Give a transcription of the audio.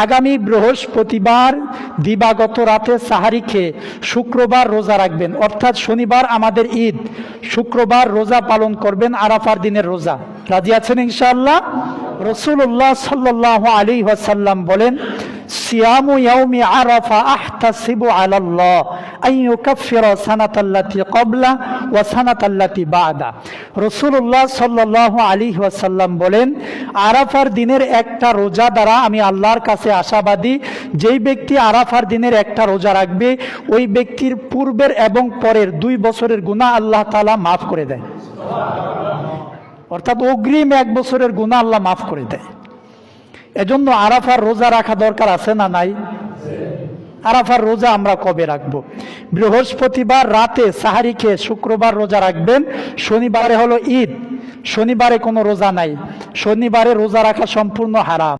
আগামী বৃহস্পতিবার দিবাগত রাতে সাহারি খেয়ে শুক্রবার রোজা রাখবেন, অর্থাৎ শনিবার আমাদের ঈদ, শুক্রবার রোজা পালন করবেন, আরাফার দিনের রোজা। রাজি আছেন ইনশাআল্লাহ? রাসূলুল্লাহ সাল্লাল্লাহু আলাইহি ওয়াসাল্লাম বলেন, সিয়ামু ইয়াউমি আরাফা আহতাসিবু আলাল্লাহ আন ইউকাফিরা সানাতাল্লাতী ক্বাবলা ওয়া সানাতাল্লাতী বা'দা। রাসূলুল্লাহ সাল্লাল্লাহু আলাইহি ওয়াসাল্লাম বলেন, আরাফার দিনের একটা রোজা দ্বারা আমি আল্লাহর কাছে আশাবাদী, যেই ব্যক্তি আরাফার দিনের একটা রোজা রাখবে ওই ব্যক্তির পূর্বের এবং পরের 2 বছরের গুনাহ আল্লাহ তাআলা মাফ করে দেয়। অর্থাৎ অগ্রিম 1 বছরের গুনাহ আল্লাহ মাফ করে দেয়। এজন্য আরাফার রোজা রাখা দরকার আছে না নাই? আরাফার রোজা আমরা কবে রাখবো? বৃহস্পতিবার রাতে সাহারি খেয়ে শুক্রবার রোজা রাখবেন। শনিবারে হলো ঈদ, শনিবারে কোনো রোজা নাই, শনিবারে রোজা রাখা সম্পূর্ণ হারাম।